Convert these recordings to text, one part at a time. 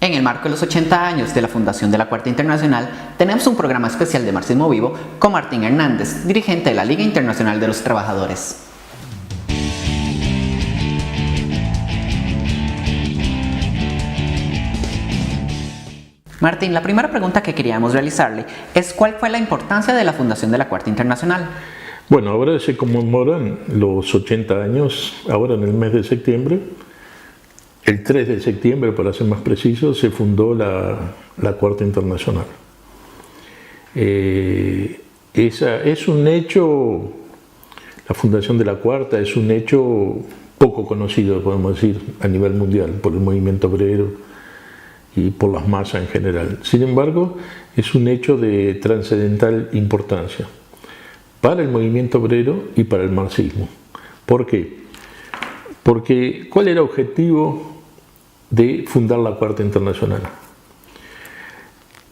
En el marco de los 80 años de la fundación de la Cuarta Internacional, tenemos un programa especial de Marxismo Vivo con Martín Hernández, dirigente de la Liga Internacional de los Trabajadores. Martín, la primera pregunta que queríamos realizarle es ¿cuál fue la importancia de la fundación de la Cuarta Internacional? Bueno, ahora se conmemoran los 80 años, ahora en el mes de septiembre. El 3 de septiembre, para ser más preciso, se fundó la Cuarta Internacional. Es un hecho, la fundación de la Cuarta es un hecho poco conocido, podemos decir, a nivel mundial, por el movimiento obrero y por las masas en general. Sin embargo, es un hecho de trascendental importancia para el movimiento obrero y para el marxismo. ¿Por qué? Porque ¿cuál era el objetivo de fundar la Cuarta Internacional?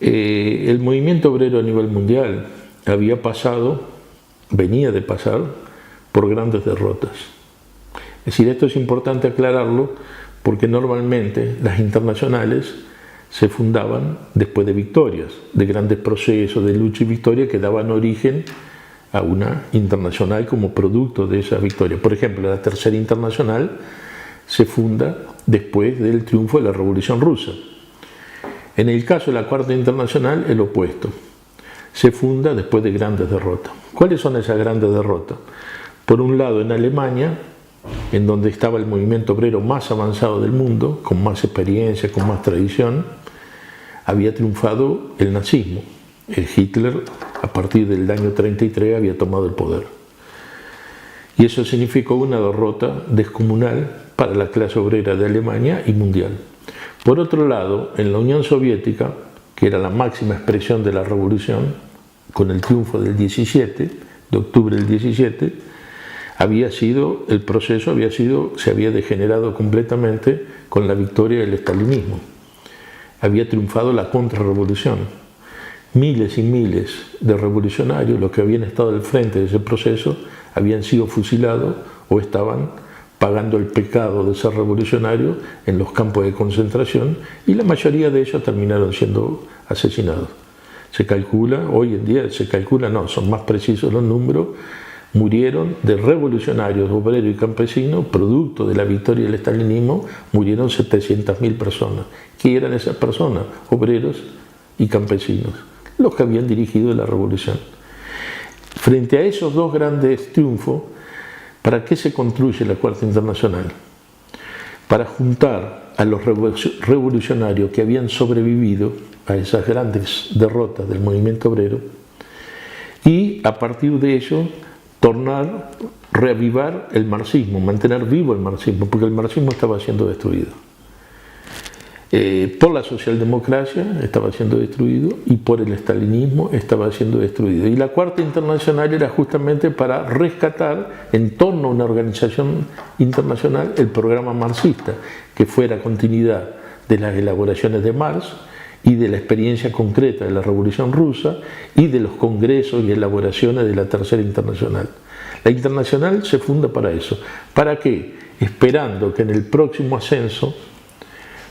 El movimiento obrero a nivel mundial venía de pasar por grandes derrotas. Es decir, esto es importante aclararlo porque normalmente las internacionales se fundaban después de victorias, de grandes procesos de lucha y victoria que daban origen a una internacional como producto de esa victoria. Por ejemplo, la Tercera Internacional se funda después del triunfo de la Revolución Rusa. En el caso de la Cuarta Internacional, el opuesto. Se funda después de grandes derrotas. ¿Cuáles son esas grandes derrotas? Por un lado, en Alemania, en donde estaba el movimiento obrero más avanzado del mundo, con más experiencia, con más tradición, había triunfado el nazismo. Hitler, a partir del año 33, había tomado el poder. Y eso significó una derrota descomunal para la clase obrera de Alemania y mundial. Por otro lado, en la Unión Soviética, que era la máxima expresión de la revolución, con el triunfo del 17, de octubre del 17, el proceso se había degenerado completamente con la victoria del estalinismo. Había triunfado la contrarrevolución. Miles y miles de revolucionarios, los que habían estado al frente de ese proceso, habían sido fusilados o estaban pagando el pecado de ser revolucionarios en los campos de concentración y la mayoría de ellos terminaron siendo asesinados. Hoy en día son más precisos los números, murieron de revolucionarios, obreros y campesinos, producto de la victoria del estalinismo, murieron 700.000 personas. ¿Qué eran esas personas? Obreros y campesinos, los que habían dirigido la revolución. Frente a esos dos grandes triunfos, ¿para qué se construye la Cuarta Internacional? Para juntar a los revolucionarios que habían sobrevivido a esas grandes derrotas del movimiento obrero y a partir de ello reavivar el marxismo, mantener vivo el marxismo, porque el marxismo estaba siendo destruido. Por la socialdemocracia estaba siendo destruido y por el estalinismo estaba siendo destruido. Y la Cuarta Internacional era justamente para rescatar en torno a una organización internacional el programa marxista, que fuera continuidad de las elaboraciones de Marx y de la experiencia concreta de la Revolución Rusa y de los congresos y elaboraciones de la Tercera Internacional. La Internacional se funda para eso. ¿Para qué? Esperando que en el próximo ascenso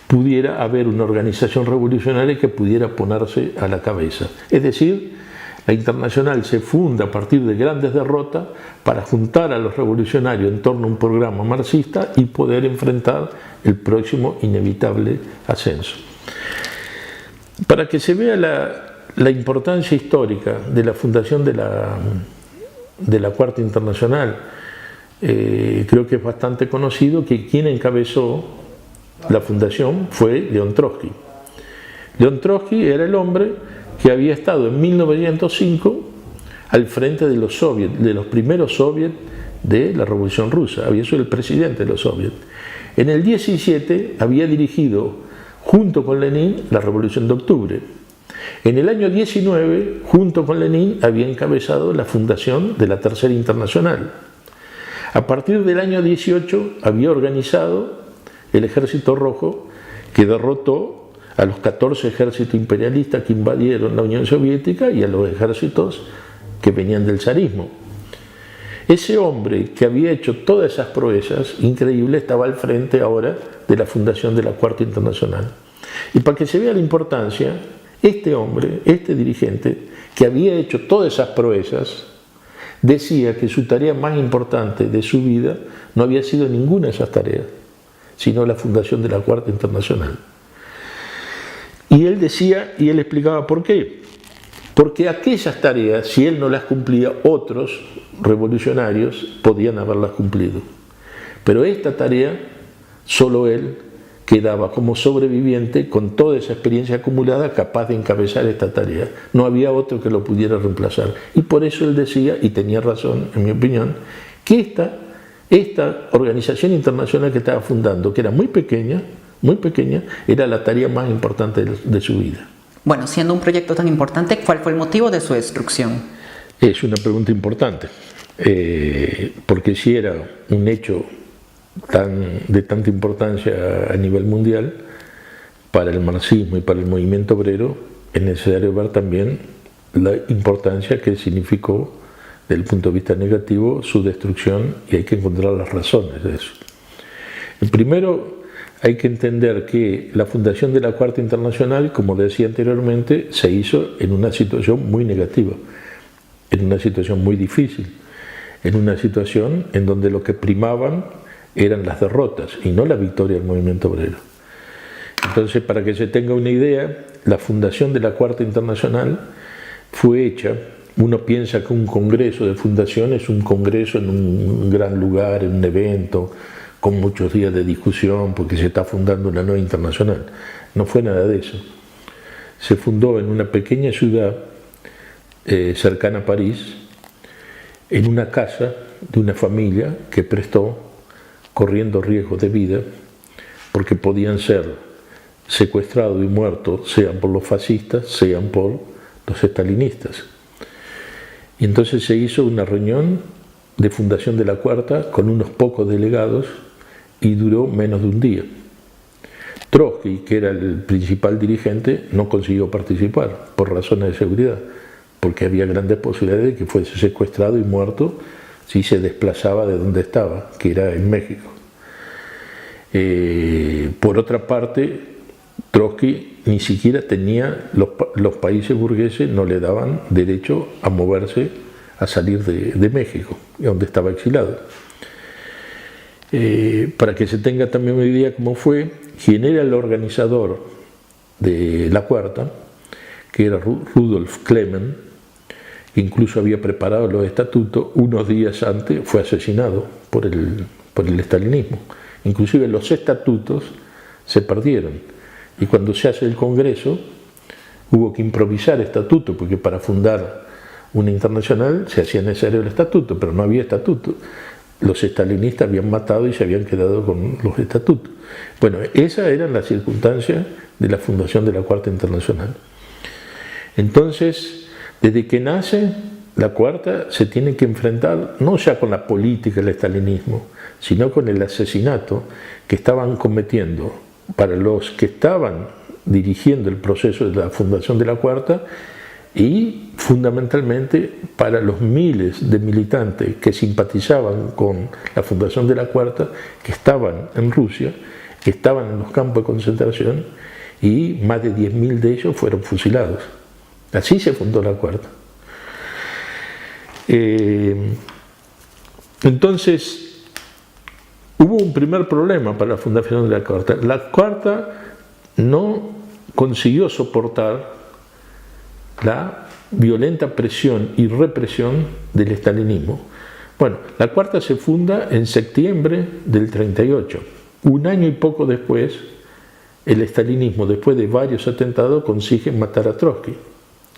pudiera haber una organización revolucionaria que pudiera ponerse a la cabeza. Es decir, la Internacional se funda a partir de grandes derrotas para juntar a los revolucionarios en torno a un programa marxista y poder enfrentar el próximo inevitable ascenso. Para que se vea la importancia histórica de la fundación de la Cuarta Internacional, creo que es bastante conocido que quien encabezó la fundación fue León Trotsky. León Trotsky era el hombre que había estado en 1905 al frente de los soviets, de los primeros soviets de la Revolución Rusa, había sido el presidente de los soviets. En el 17 había dirigido, junto con Lenin, la Revolución de Octubre. En el año 19, junto con Lenin, había encabezado la fundación de la Tercera Internacional. A partir del año 18 había organizado el Ejército Rojo, que derrotó a los 14 ejércitos imperialistas que invadieron la Unión Soviética y a los ejércitos que venían del zarismo. Ese hombre que había hecho todas esas proezas increíbles estaba al frente ahora de la fundación de la Cuarta Internacional. Y para que se vea la importancia, este hombre, este dirigente, que había hecho todas esas proezas, decía que su tarea más importante de su vida no había sido ninguna de esas tareas, sino la fundación de la Cuarta Internacional. Y él decía, y él explicaba por qué. Porque aquellas tareas, si él no las cumplía, otros revolucionarios podían haberlas cumplido. Pero esta tarea, solo él quedaba como sobreviviente con toda esa experiencia acumulada capaz de encabezar esta tarea. No había otro que lo pudiera reemplazar. Y por eso él decía, y tenía razón en mi opinión, que esta organización internacional que estaba fundando, que era muy pequeña, era la tarea más importante de su vida. Bueno, siendo un proyecto tan importante, ¿cuál fue el motivo de su destrucción? Es una pregunta importante, porque si era un hecho de tanta importancia a nivel mundial, para el marxismo y para el movimiento obrero, es necesario ver también la importancia que significó, desde el punto de vista negativo, su destrucción, y hay que encontrar las razones de eso. Primero, hay que entender que la fundación de la Cuarta Internacional, como decía anteriormente, se hizo en una situación muy negativa, en una situación muy difícil, en una situación en donde lo que primaban eran las derrotas y no la victoria del movimiento obrero. Entonces, para que se tenga una idea, la fundación de la Cuarta Internacional fue hecha, uno piensa que un congreso de fundación es un congreso en un gran lugar, en un evento, con muchos días de discusión porque se está fundando una nueva internacional. No fue nada de eso. Se fundó en una pequeña ciudad cercana a París, en una casa de una familia que prestó, corriendo riesgos de vida, porque podían ser secuestrados y muertos, sean por los fascistas, sean por los estalinistas. Y entonces se hizo una reunión de fundación de la Cuarta con unos pocos delegados, y duró menos de un día. Trotsky, que era el principal dirigente, no consiguió participar por razones de seguridad, porque había grandes posibilidades de que fuese secuestrado y muerto si se desplazaba de donde estaba, que era en México. Por otra parte, Trotsky ni siquiera tenía, los países burgueses no le daban derecho a moverse, a salir de México, donde estaba exilado. Para que se tenga también una idea cómo fue, quien era el organizador de la Cuarta, que era Rudolf Klemen, que incluso había preparado los estatutos, unos días antes fue asesinado por el estalinismo. Inclusive los estatutos se perdieron, y cuando se hace el Congreso hubo que improvisar estatutos, porque para fundar una internacional se hacía necesario el estatuto, pero no había estatuto. Los estalinistas habían matado y se habían quedado con los estatutos. Bueno, esas eran las circunstancias de la fundación de la Cuarta Internacional. Entonces, desde que nace la Cuarta se tiene que enfrentar no ya con la política del estalinismo, sino con el asesinato que estaban cometiendo para los que estaban dirigiendo el proceso de la fundación de la Cuarta, y fundamentalmente para los miles de militantes que simpatizaban con la fundación de la Cuarta, que estaban en Rusia, que estaban en los campos de concentración, y más de 10.000 de ellos fueron fusilados. Así se fundó la Cuarta. Entonces, hubo un primer problema para la fundación de la Cuarta. La Cuarta no consiguió soportar la violenta presión y represión del estalinismo. Bueno, la Cuarta se funda en septiembre del 38. Un año y poco después, el estalinismo, después de varios atentados, consigue matar a Trotsky,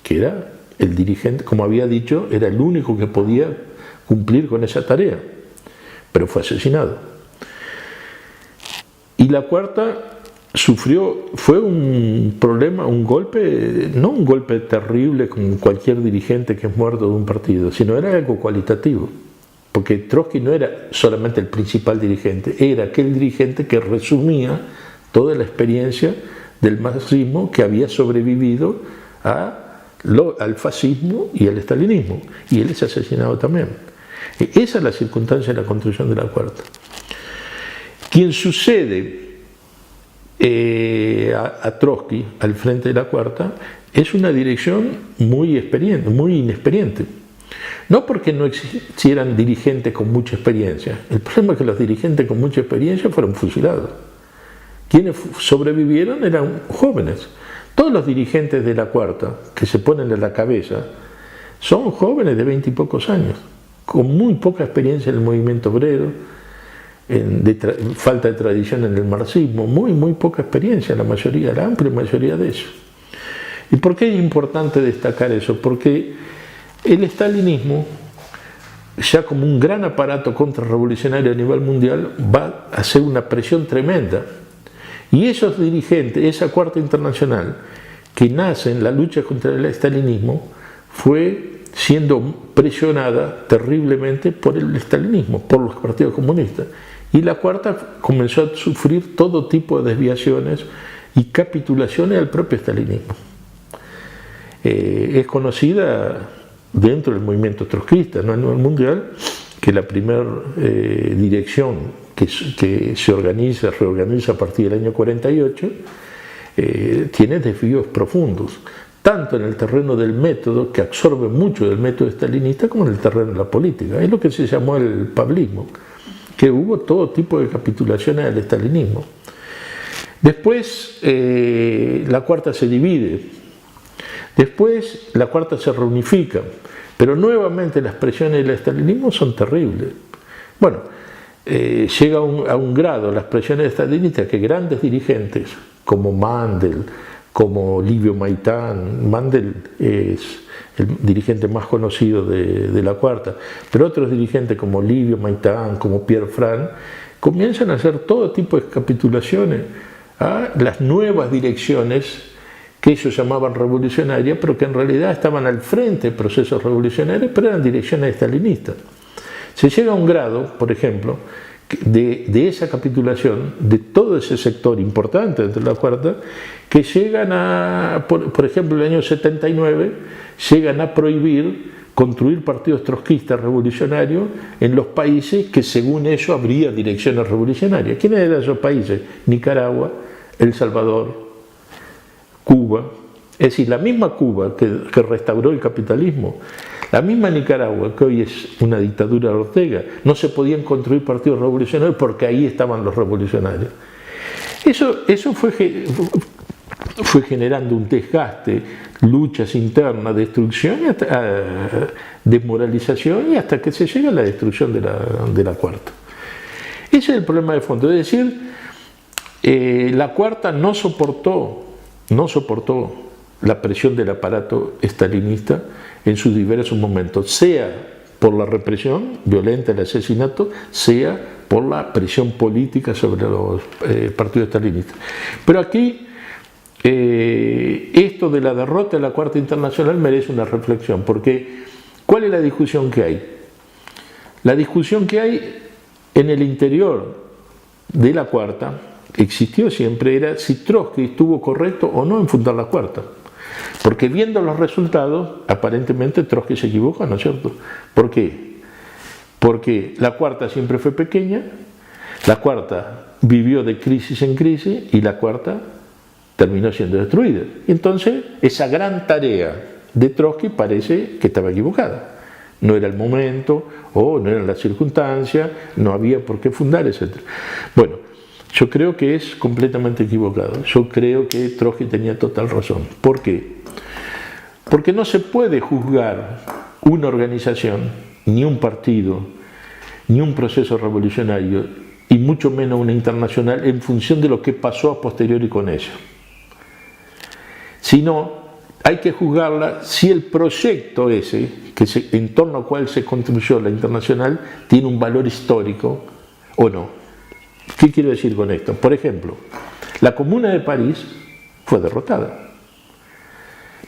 que era el dirigente, como había dicho, era el único que podía cumplir con esa tarea, pero fue asesinado. Y la Cuarta fue un problema, un golpe, no un golpe terrible como cualquier dirigente que es muerto de un partido, sino era algo cualitativo, porque Trotsky no era solamente el principal dirigente, era aquel dirigente que resumía toda la experiencia del marxismo que había sobrevivido al fascismo y al estalinismo, y él es asesinado también. Esa es la circunstancia de la construcción de la Cuarta. Quien sucede a Trotsky al frente de la Cuarta es una dirección muy inexperiente. No porque no existieran dirigentes con mucha experiencia. El problema es que los dirigentes con mucha experiencia fueron fusilados. Quienes sobrevivieron eran jóvenes. Todos los dirigentes de la Cuarta que se ponen en la cabeza son jóvenes de 20 y pocos años, con muy poca experiencia en el movimiento obrero, falta de tradición en el marxismo, muy poca experiencia, la amplia mayoría de eso. ¿Y por qué es importante destacar eso? Porque el estalinismo, ya como un gran aparato contrarrevolucionario a nivel mundial, va a hacer una presión tremenda. Y esos dirigentes, esa Cuarta Internacional, que nace en la lucha contra el estalinismo, fue siendo presionada terriblemente por el estalinismo, por los partidos comunistas. Y la Cuarta comenzó a sufrir todo tipo de desviaciones y capitulaciones al propio estalinismo. Es conocida dentro del movimiento trotskista, ¿no? A nivel mundial, que la primera dirección que se reorganiza a partir del año 48, tiene desvíos profundos, tanto en el terreno del método, que absorbe mucho del método estalinista, como en el terreno de la política. Es lo que se llamó el pavlismo, que hubo todo tipo de capitulaciones al estalinismo. Después la Cuarta se divide, después la Cuarta se reunifica, pero nuevamente las presiones del estalinismo son terribles. Bueno, llega a un grado las presiones estalinistas que grandes dirigentes como Mandel, como Livio Maitán, Mandel es el dirigente más conocido de la Cuarta, pero otros dirigentes como Livio Maitán, como Pierre Frank, comienzan a hacer todo tipo de capitulaciones a las nuevas direcciones que ellos llamaban revolucionarias, pero que en realidad estaban al frente de procesos revolucionarios, pero eran direcciones estalinistas. Se llega a un grado, por ejemplo, de esa capitulación, de todo ese sector importante dentro de la Cuarta, que llegan a, por ejemplo, en el año 79, llegan a prohibir construir partidos trotskistas revolucionarios en los países que según ellos habría direcciones revolucionarias. ¿Quiénes eran esos países? Nicaragua, El Salvador, Cuba. Es decir, la misma Cuba que restauró el capitalismo, la misma Nicaragua, que hoy es una dictadura de Ortega, no se podían construir partidos revolucionarios porque ahí estaban los revolucionarios. Eso fue generando un desgaste, luchas internas, destrucción, desmoralización, y hasta que se llega a la destrucción de la Cuarta. Ese es el problema de fondo. Es decir, la Cuarta no soportó la presión del aparato estalinista en sus diversos momentos, sea por la represión violenta, el asesinato, sea por la presión política sobre los partidos estalinistas. Pero aquí esto de la derrota de la Cuarta Internacional merece una reflexión, porque ¿cuál es la discusión que hay? La discusión que hay en el interior de la Cuarta, existió siempre, era si Trotsky estuvo correcto o no en fundar la Cuarta. Porque viendo los resultados, aparentemente Trotsky se equivoca, ¿no es cierto? ¿Por qué? Porque la Cuarta siempre fue pequeña, la Cuarta vivió de crisis en crisis y la Cuarta terminó siendo destruida. Y entonces esa gran tarea de Trotsky parece que estaba equivocada. No era el momento, o no eran las circunstancias, no había por qué fundar, etc. Bueno, yo creo que es completamente equivocado. Yo creo que Trotsky tenía total razón. ¿Por qué? Porque no se puede juzgar una organización, ni un partido, ni un proceso revolucionario, y mucho menos una internacional, en función de lo que pasó a posteriori con ella. Sino, hay que juzgarla si el proyecto ese, en torno al cual se construyó la internacional, tiene un valor histórico o no. ¿Qué quiero decir con esto? Por ejemplo, la Comuna de París fue derrotada.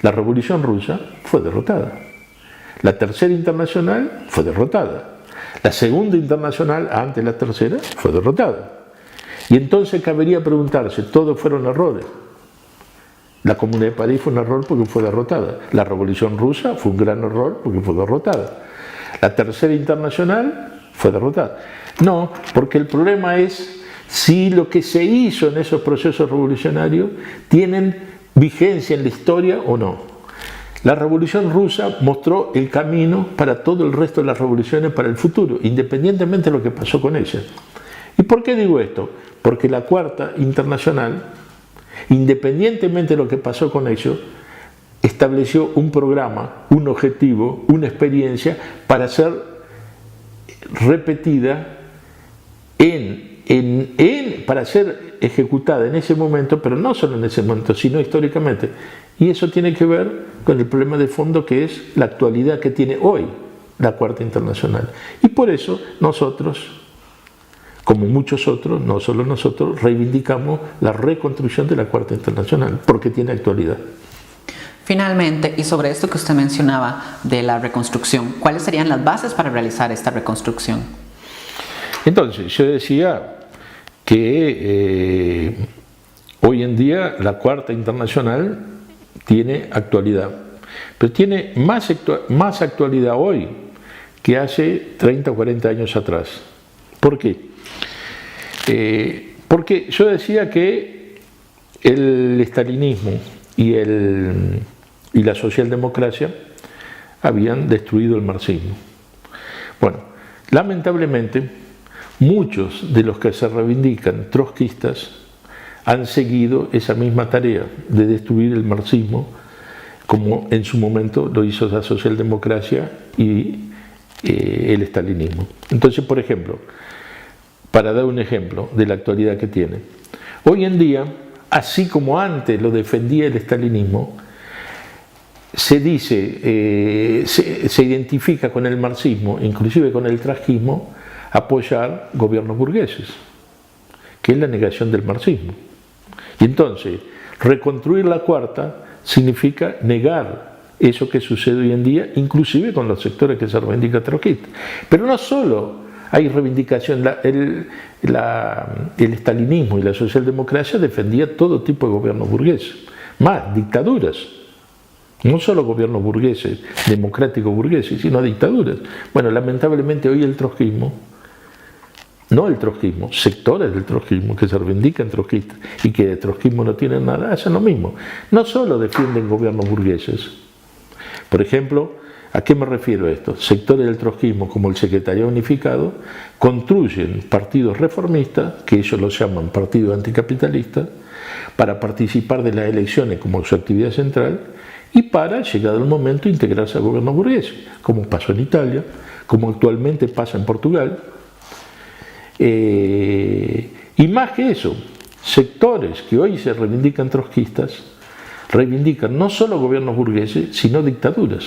La Revolución Rusa fue derrotada. La Tercera Internacional fue derrotada. La Segunda Internacional, antes de la Tercera, fue derrotada. Y entonces cabería preguntarse, ¿todos fueron errores? La Comuna de París fue un error porque fue derrotada. La Revolución Rusa fue un gran error porque fue derrotada. La Tercera Internacional fue derrotada. No, porque el problema es si lo que se hizo en esos procesos revolucionarios tienen vigencia en la historia o no. La Revolución Rusa mostró el camino para todo el resto de las revoluciones para el futuro, independientemente de lo que pasó con ella. ¿Y por qué digo esto? Porque la Cuarta Internacional, independientemente de lo que pasó con ellos, estableció un programa, un objetivo, una experiencia para ser repetida para ser ejecutada en ese momento, pero no solo en ese momento, sino históricamente. Y eso tiene que ver con el problema de fondo que es la actualidad que tiene hoy la Cuarta Internacional. Y por eso nosotros, como muchos otros, no solo nosotros, reivindicamos la reconstrucción de la Cuarta Internacional, porque tiene actualidad. Finalmente, y sobre esto que usted mencionaba de la reconstrucción, ¿cuáles serían las bases para realizar esta reconstrucción? Entonces, yo decía que hoy en día la Cuarta Internacional tiene actualidad, pero tiene más actualidad hoy que hace 30 o 40 años atrás. ¿Por qué? Porque yo decía que el estalinismo y la socialdemocracia habían destruido el marxismo. Bueno, lamentablemente, muchos de los que se reivindican trotskistas han seguido esa misma tarea de destruir el marxismo, como en su momento lo hizo la socialdemocracia y el estalinismo. Entonces, por ejemplo, para dar un ejemplo de la actualidad que tiene, hoy en día, así como antes lo defendía el estalinismo, se dice, se identifica con el marxismo, inclusive con el trotskismo, apoyar gobiernos burgueses, que es la negación del marxismo. Y entonces, reconstruir la Cuarta significa negar eso que sucede hoy en día, inclusive con los sectores que se reivindican trotskistas. Pero no solo hay reivindicación, el estalinismo y la socialdemocracia defendía todo tipo de gobiernos burgueses, más dictaduras. No solo gobiernos burgueses, democráticos burgueses, sino dictaduras. Bueno, lamentablemente hoy el trotskismo, no el trotskismo, sectores del trotskismo que se reivindican trotskistas y que de trotskismo no tienen nada, hacen lo mismo. No solo defienden gobiernos burgueses. Por ejemplo, ¿a qué me refiero a esto? Sectores del trotskismo como el Secretariado Unificado construyen partidos reformistas, que ellos los llaman partidos anticapitalistas, para participar de las elecciones como su actividad central y para, llegado el momento, integrarse al gobierno burgués, como pasó en Italia, como actualmente pasa en Portugal. Y más que eso, sectores que hoy se reivindican trotskistas, reivindican no solo gobiernos burgueses, sino dictaduras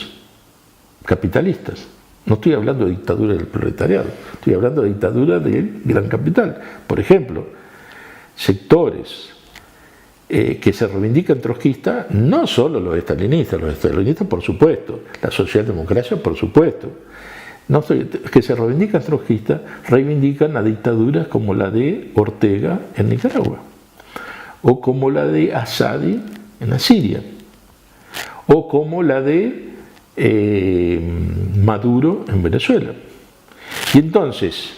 capitalistas. No estoy hablando de dictadura del proletariado, estoy hablando de dictadura del gran capital. Por ejemplo, sectores que se reivindican trotskistas, no solo los estalinistas por supuesto, la socialdemocracia por supuesto, que se reivindican trotskistas, reivindican a dictaduras como la de Ortega en Nicaragua, o como la de Assadi en Siria, o como la de Maduro en Venezuela. Y entonces,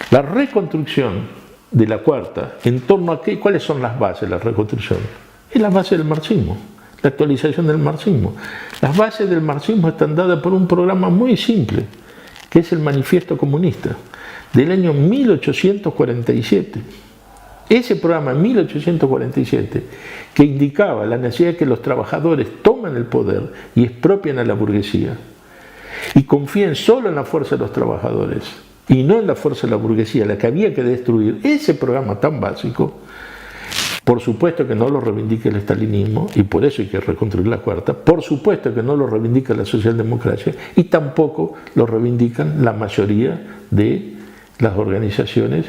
la reconstrucción de la Cuarta, en torno a qué, ¿cuáles son las bases de la reconstrucción? Es la base del marxismo, la actualización del marxismo. Las bases del marxismo están dadas por un programa muy simple, que es el Manifiesto Comunista, del año 1847. Ese programa en 1847, que indicaba la necesidad de que los trabajadores tomen el poder y expropien a la burguesía, y confíen solo en la fuerza de los trabajadores, y no en la fuerza de la burguesía, la que había que destruir, ese programa tan básico, por supuesto que no lo reivindica el estalinismo, y por eso hay que reconstruir la Cuarta, por supuesto que no lo reivindica la socialdemocracia, y tampoco lo reivindican la mayoría de las organizaciones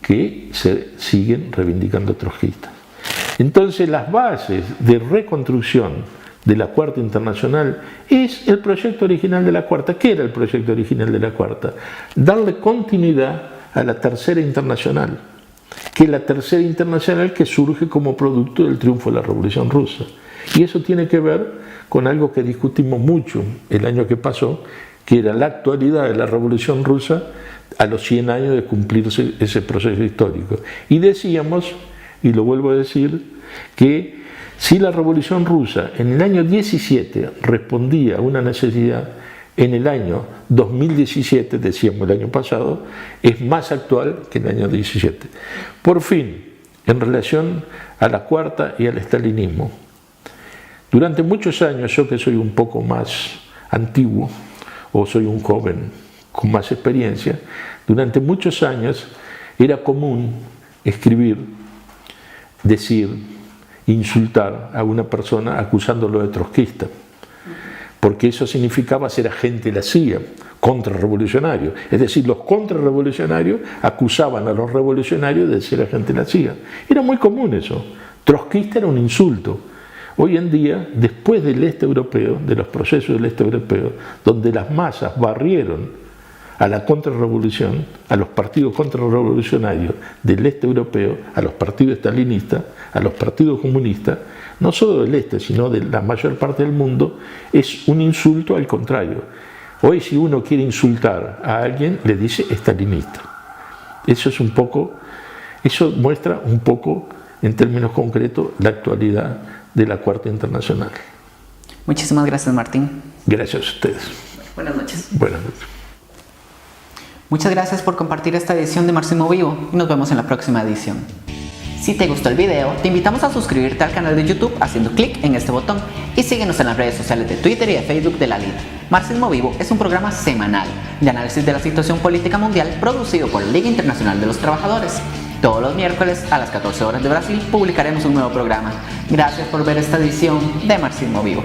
que se siguen reivindicando trotskistas. Entonces, las bases de reconstrucción de la Cuarta Internacional es el proyecto original de la Cuarta. ¿Qué era el proyecto original de la Cuarta? Darle continuidad a la Tercera Internacional, que es la Tercera Internacional que surge como producto del triunfo de la Revolución Rusa. Y eso tiene que ver con algo que discutimos mucho el año que pasó, que era la actualidad de la Revolución Rusa a los 100 años de cumplirse ese proceso histórico. Y decíamos, y lo vuelvo a decir, que si la Revolución Rusa en el año 17 respondía a una necesidad, en el año 2017, decíamos el año pasado, es más actual que en el año 17. Por fin, en relación a la cuarta y al estalinismo, durante muchos años, yo que soy un poco más antiguo, o soy un joven con más experiencia, durante muchos años era común escribir, decir, insultar a una persona acusándolo de trotskista, porque eso significaba ser agente de la CIA, contrarrevolucionario. Es decir, los contrarrevolucionarios acusaban a los revolucionarios de ser agente de la CIA. Era muy común eso. Trotskista era un insulto. Hoy en día, después del este europeo, de los procesos del este europeo, donde las masas barrieron a la contrarrevolución, a los partidos contrarrevolucionarios del este europeo, a los partidos estalinistas, a los partidos comunistas, no solo del este, sino de la mayor parte del mundo, es un insulto al contrario. Hoy si uno quiere insultar a alguien, le dice estalinista. Eso muestra un poco, en términos concretos, la actualidad de la Cuarta Internacional. Muchísimas gracias, Martín. Gracias a ustedes. Buenas noches. Buenas noches. Muchas gracias por compartir esta edición de Marxismo Vivo y nos vemos en la próxima edición. Si te gustó el video, te invitamos a suscribirte al canal de YouTube haciendo clic en este botón y síguenos en las redes sociales de Twitter y de Facebook de la LID. Marxismo Vivo es un programa semanal de análisis de la situación política mundial producido por la Liga Internacional de los Trabajadores. Todos los miércoles a las 14 horas de Brasil publicaremos un nuevo programa. Gracias por ver esta edición de Marxismo Vivo.